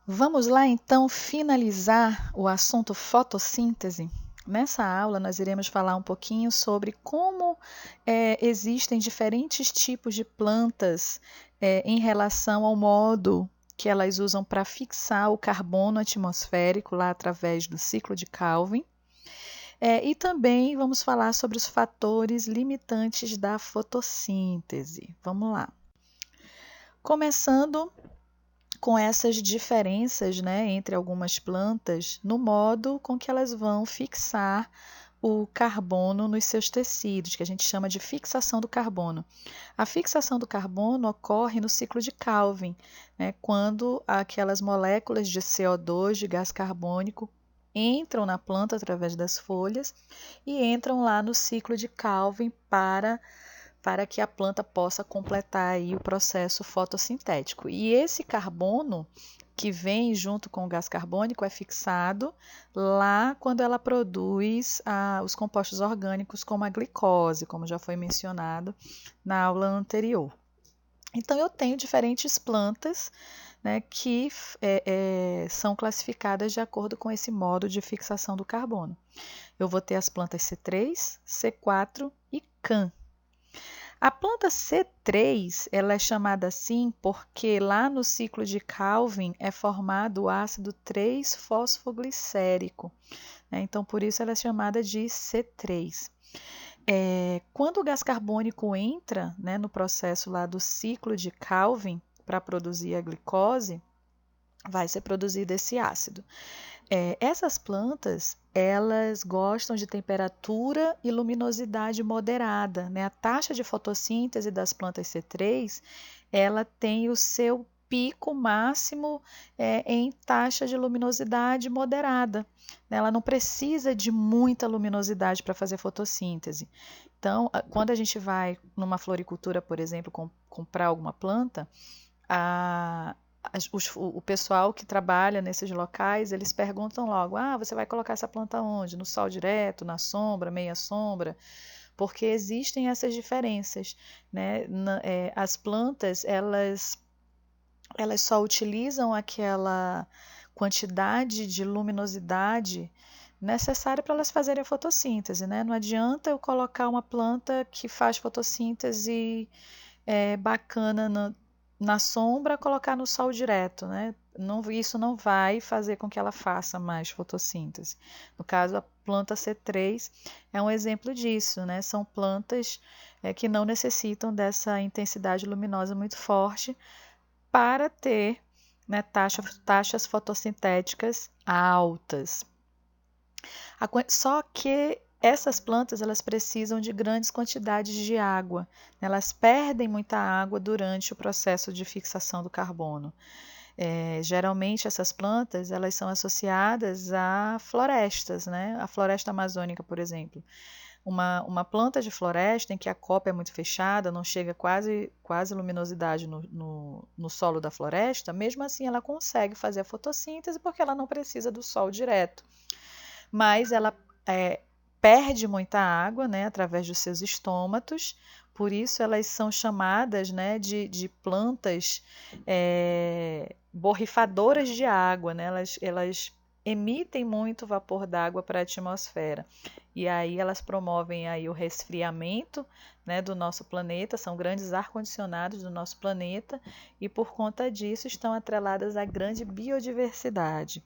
Vamos lá então finalizar o assunto fotossíntese. Nessa aula, nós iremos falar um pouquinho sobre como existem diferentes tipos de plantas em relação ao modo que elas usam para fixar o carbono atmosférico lá através do ciclo de Calvin. E também vamos falar sobre os fatores limitantes da fotossíntese. Vamos lá. Começando com essas diferenças, né, entre algumas plantas no modo com que elas vão fixar o carbono nos seus tecidos, que a gente chama de fixação do carbono. A fixação do carbono ocorre no ciclo de Calvin, né, quando aquelas moléculas de CO2, de gás carbônico, entram na planta através das folhas e entram lá no ciclo de Calvin para que a planta possa completar aí o processo fotossintético. E esse carbono que vem junto com o gás carbônico é fixado lá quando ela produz os compostos orgânicos como a glicose, como já foi mencionado na aula anterior. Então eu tenho diferentes plantas, né, que são classificadas de acordo com esse modo de fixação do carbono. Eu vou ter as plantas C3, C4 e CAN. A planta C3 ela é chamada assim porque lá no ciclo de Calvin é formado o ácido 3-fosfoglicérico, né? Então, por isso ela é chamada de C3. Quando o gás carbônico entra, né, no processo lá do ciclo de Calvin para produzir a glicose, vai ser produzido esse ácido. Essas plantas, elas gostam de temperatura e luminosidade moderada, né? A taxa de fotossíntese das plantas C3, ela tem o seu pico máximo em taxa de luminosidade moderada. Ela não precisa de muita luminosidade para fazer fotossíntese. Então, quando a gente vai numa floricultura, por exemplo, comprar alguma planta, o pessoal que trabalha nesses locais, eles perguntam logo, você vai colocar essa planta onde? No sol direto, na sombra, meia sombra? Porque existem essas diferenças, né? As plantas, elas só utilizam aquela quantidade de luminosidade necessária para elas fazerem a fotossíntese, né? Não adianta eu colocar uma planta que faz fotossíntese bacana na sombra, colocar no sol direto, né? Isso não vai fazer com que ela faça mais fotossíntese. No caso, a planta C3 é um exemplo disso, né? São plantas que não necessitam dessa intensidade luminosa muito forte para ter, né, taxas fotossintéticas altas. Só que essas plantas elas precisam de grandes quantidades de água. Elas perdem muita água durante o processo de fixação do carbono. Geralmente essas plantas elas são associadas a florestas, né? A floresta amazônica, por exemplo. Uma planta de floresta em que a copa é muito fechada, não chega quase luminosidade no solo da floresta, mesmo assim ela consegue fazer a fotossíntese porque ela não precisa do sol direto. Mas ela perde muita água, né, através dos seus estômatos, por isso elas são chamadas, né, de plantas borrifadoras de água, né? Elas emitem muito vapor d'água para a atmosfera. E aí elas promovem aí o resfriamento, né, do nosso planeta, são grandes ar-condicionados do nosso planeta e por conta disso estão atreladas à grande biodiversidade.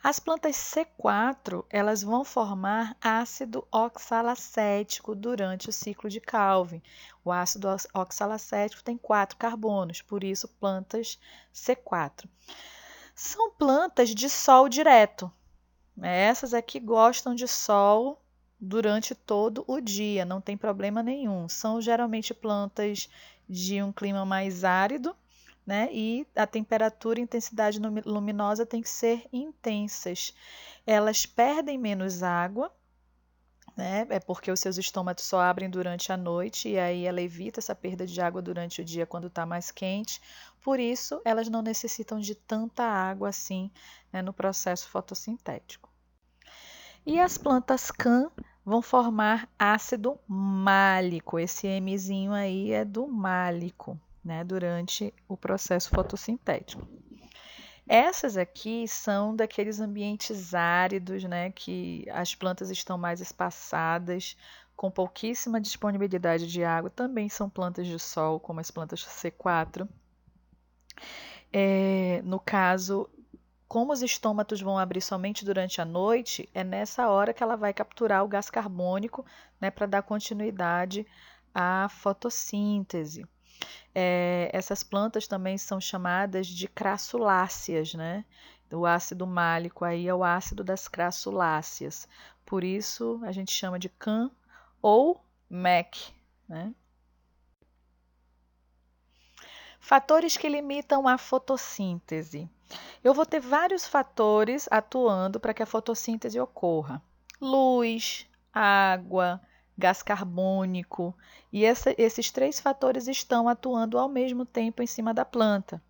As plantas C4, elas vão formar ácido oxalacético durante o ciclo de Calvin. O ácido oxalacético tem 4 carbonos, por isso plantas C4. São plantas de sol direto. Essas aqui gostam de sol durante todo o dia, não tem problema nenhum. São geralmente plantas de um clima mais árido, né? E a temperatura e intensidade luminosa tem que ser intensas. Elas perdem menos água, né? É porque os seus estômatos só abrem durante a noite e aí ela evita essa perda de água durante o dia quando está mais quente. Por isso, elas não necessitam de tanta água assim, né, no processo fotossintético. E as plantas CAN vão formar ácido málico. Esse Mzinho aí é do málico, né, durante o processo fotossintético. Essas aqui são daqueles ambientes áridos, né, que as plantas estão mais espaçadas, com pouquíssima disponibilidade de água. Também são plantas de sol, como as plantas C4. No caso, como os estômatos vão abrir somente durante a noite, é nessa hora que ela vai capturar o gás carbônico, né, para dar continuidade à fotossíntese. Essas plantas também são chamadas de crassuláceas, né? O ácido málico aí é o ácido das crassuláceas. Por isso a gente chama de CAN ou MEC, né? Fatores que limitam a fotossíntese. Eu vou ter vários fatores atuando para que a fotossíntese ocorra: luz, água, gás carbônico, e esses três fatores estão atuando ao mesmo tempo em cima da planta.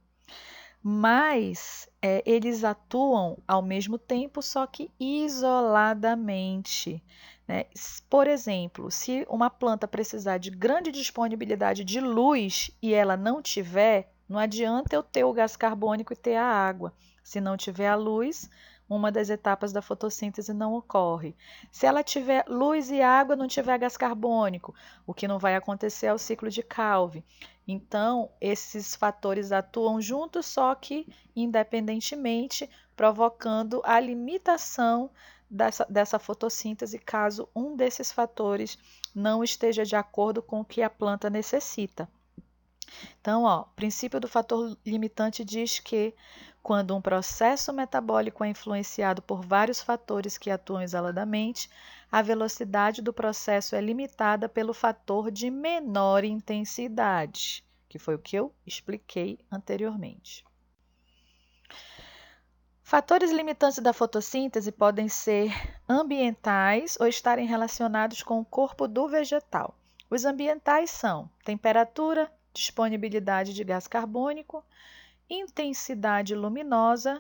Mas eles atuam ao mesmo tempo, só que isoladamente, né? Por exemplo, se uma planta precisar de grande disponibilidade de luz e ela não tiver, não adianta eu ter o gás carbônico e ter a água. Se não tiver a luz, uma das etapas da fotossíntese não ocorre. Se ela tiver luz e água, não tiver gás carbônico, o que não vai acontecer é o ciclo de Calvin. Então, esses fatores atuam juntos, só que independentemente, provocando a limitação dessa fotossíntese, caso um desses fatores não esteja de acordo com o que a planta necessita. Então, o princípio do fator limitante diz que quando um processo metabólico é influenciado por vários fatores que atuam isoladamente, a velocidade do processo é limitada pelo fator de menor intensidade, que foi o que eu expliquei anteriormente. Fatores limitantes da fotossíntese podem ser ambientais ou estarem relacionados com o corpo do vegetal. Os ambientais são temperatura, disponibilidade de gás carbônico, intensidade luminosa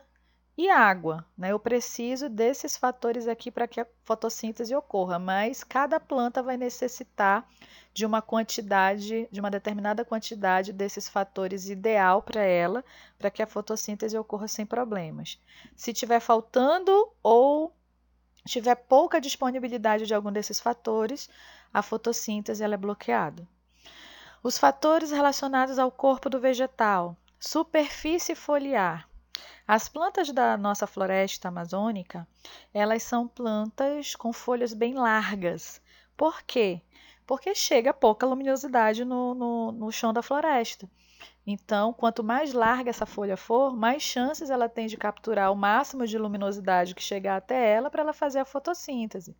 e água, né? Eu preciso desses fatores aqui para que a fotossíntese ocorra, mas cada planta vai necessitar de uma quantidade, de uma determinada quantidade desses fatores ideal para ela, para que a fotossíntese ocorra sem problemas. Se tiver faltando ou tiver pouca disponibilidade de algum desses fatores, a fotossíntese ela é bloqueada. Os fatores relacionados ao corpo do vegetal: superfície foliar. As plantas da nossa floresta amazônica, elas são plantas com folhas bem largas. Por quê? Porque chega pouca luminosidade no chão da floresta. Então, quanto mais larga essa folha for, mais chances ela tem de capturar o máximo de luminosidade que chegar até ela para ela fazer a fotossíntese.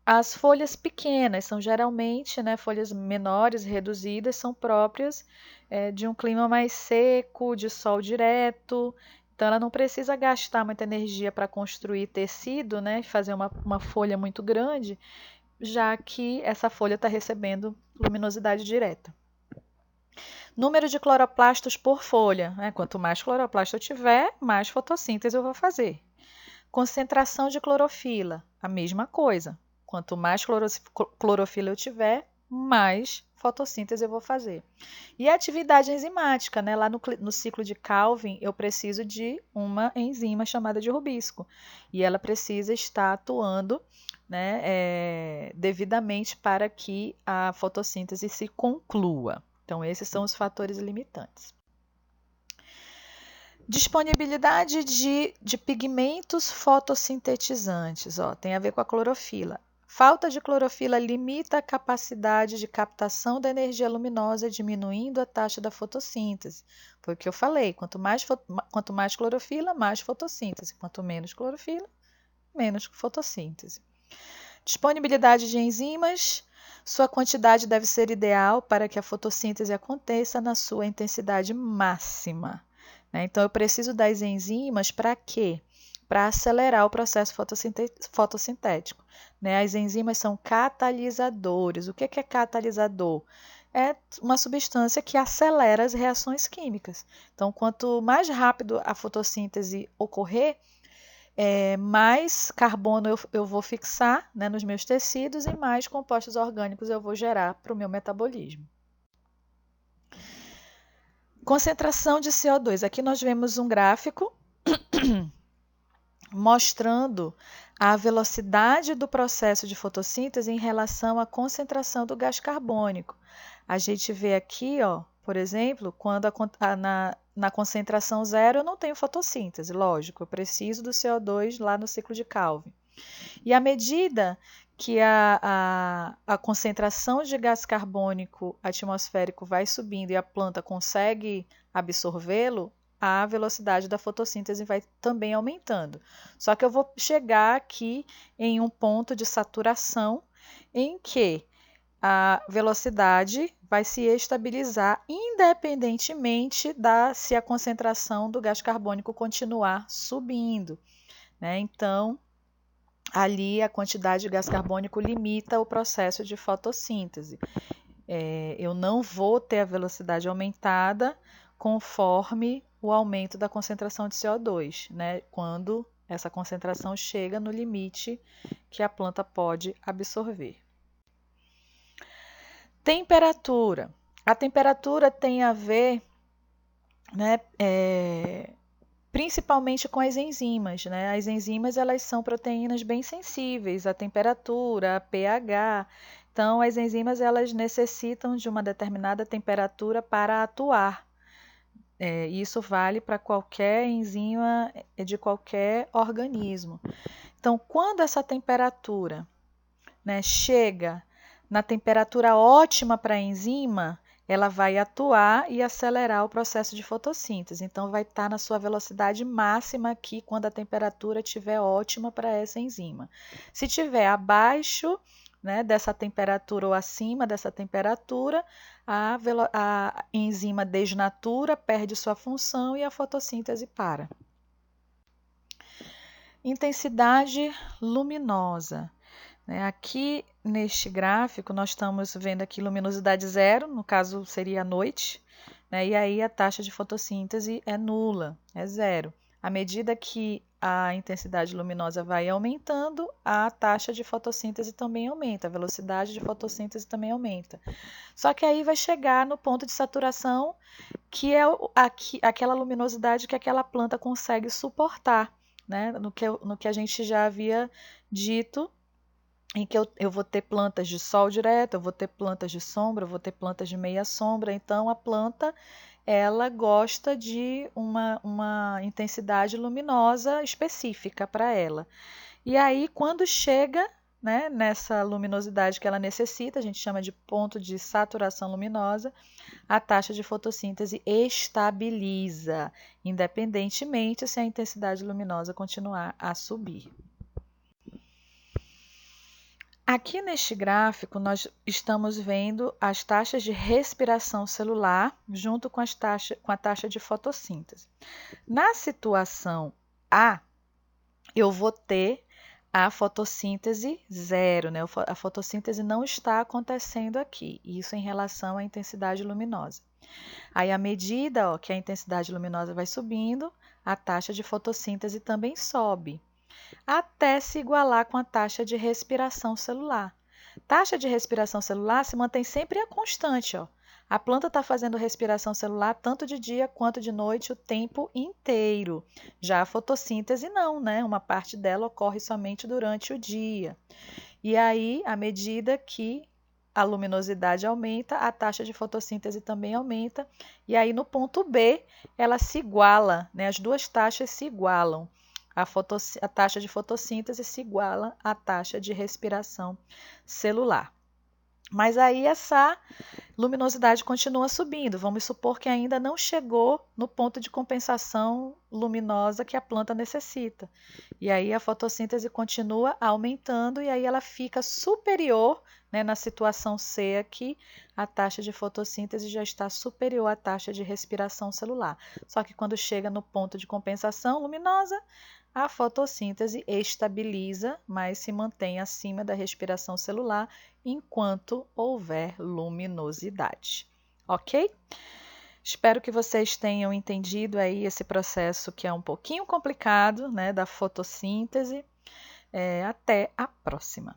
As folhas pequenas são geralmente, né, folhas menores, reduzidas, são próprias de um clima mais seco, de sol direto. Então, ela não precisa gastar muita energia para construir tecido, né, fazer uma folha muito grande, já que essa folha está recebendo luminosidade direta. Número de cloroplastos por folha. Né? Quanto mais cloroplasto eu tiver, mais fotossíntese eu vou fazer. Concentração de clorofila, a mesma coisa. Quanto mais clorofila eu tiver, mais fotossíntese eu vou fazer. E a atividade enzimática, né? Lá no ciclo de Calvin, eu preciso de uma enzima chamada de rubisco. E ela precisa estar atuando, né, devidamente para que a fotossíntese se conclua. Então, esses são os fatores limitantes. Disponibilidade de pigmentos fotossintetizantes, tem a ver com a clorofila. Falta de clorofila limita a capacidade de captação da energia luminosa, diminuindo a taxa da fotossíntese. Foi o que eu falei, quanto mais clorofila, mais fotossíntese. Quanto menos clorofila, menos fotossíntese. Disponibilidade de enzimas. Sua quantidade deve ser ideal para que a fotossíntese aconteça na sua intensidade máxima. Então, eu preciso das enzimas para quê? Para acelerar o processo fotossintético. As enzimas são catalisadores. O que é catalisador? É uma substância que acelera as reações químicas. Então, quanto mais rápido a fotossíntese ocorrer, mais carbono eu vou fixar, né, nos meus tecidos e mais compostos orgânicos eu vou gerar para o meu metabolismo. Concentração de CO2. Aqui nós vemos um gráfico mostrando a velocidade do processo de fotossíntese em relação à concentração do gás carbônico. A gente vê aqui, ó, por exemplo, quando na concentração zero eu não tenho fotossíntese, lógico, eu preciso do CO2 lá no ciclo de Calvin. E à medida que a concentração de gás carbônico atmosférico vai subindo e a planta consegue absorvê-lo, a velocidade da fotossíntese vai também aumentando. Só que eu vou chegar aqui em um ponto de saturação em que a velocidade vai se estabilizar independentemente se a concentração do gás carbônico continuar subindo, né? Então, ali a quantidade de gás carbônico limita o processo de fotossíntese. Eu não vou ter a velocidade aumentada conforme o aumento da concentração de CO2, né? Quando essa concentração chega no limite que a planta pode absorver. Temperatura. A temperatura tem a ver, né, principalmente com as enzimas, né? As enzimas, elas são proteínas bem sensíveis à temperatura, a pH. Então, as enzimas, elas necessitam de uma determinada temperatura para atuar. Isso vale para qualquer enzima de qualquer organismo. Então, quando essa temperatura, né, chega na temperatura ótima para a enzima, ela vai atuar e acelerar o processo de fotossíntese. Então, vai estar na sua velocidade máxima aqui quando a temperatura estiver ótima para essa enzima. Se estiver abaixo, né, dessa temperatura ou acima dessa temperatura, a enzima desnatura, perde sua função e a fotossíntese para. Intensidade luminosa. Aqui neste gráfico nós estamos vendo aqui luminosidade zero, no caso seria a noite, né? E aí a taxa de fotossíntese é nula, é zero. À medida que a intensidade luminosa vai aumentando, a taxa de fotossíntese também aumenta, a velocidade de fotossíntese também aumenta. Só que aí vai chegar no ponto de saturação, que é aquela luminosidade que aquela planta consegue suportar, né? No que a gente já havia dito, em que eu vou ter plantas de sol direto, eu vou ter plantas de sombra, eu vou ter plantas de meia sombra. Então, a planta, ela gosta de uma intensidade luminosa específica para ela. E aí, quando chega, né, nessa luminosidade que ela necessita, a gente chama de ponto de saturação luminosa, a taxa de fotossíntese estabiliza, independentemente se a intensidade luminosa continuar a subir. Aqui neste gráfico, nós estamos vendo as taxas de respiração celular junto com a taxa de fotossíntese. Na situação A, eu vou ter a fotossíntese zero, né? A fotossíntese não está acontecendo aqui, isso em relação à intensidade luminosa. Aí, à medida que a intensidade luminosa vai subindo, a taxa de fotossíntese também sobe, até se igualar com a taxa de respiração celular. Taxa de respiração celular se mantém sempre a constante, ó. A planta está fazendo respiração celular tanto de dia quanto de noite o tempo inteiro. Já a fotossíntese não, né? Uma parte dela ocorre somente durante o dia. E aí, à medida que a luminosidade aumenta, a taxa de fotossíntese também aumenta. E aí, no ponto B, ela se iguala, né? As duas taxas se igualam. A taxa de fotossíntese se iguala à taxa de respiração celular. Mas aí essa luminosidade continua subindo. Vamos supor que ainda não chegou no ponto de compensação luminosa que a planta necessita. E aí a fotossíntese continua aumentando e aí ela fica superior, né, na situação C aqui, a taxa de fotossíntese já está superior à taxa de respiração celular. Só que quando chega no ponto de compensação luminosa, a fotossíntese estabiliza, mas se mantém acima da respiração celular enquanto houver luminosidade. Ok? Espero que vocês tenham entendido aí esse processo que é um pouquinho complicado, né, da fotossíntese. Até a próxima!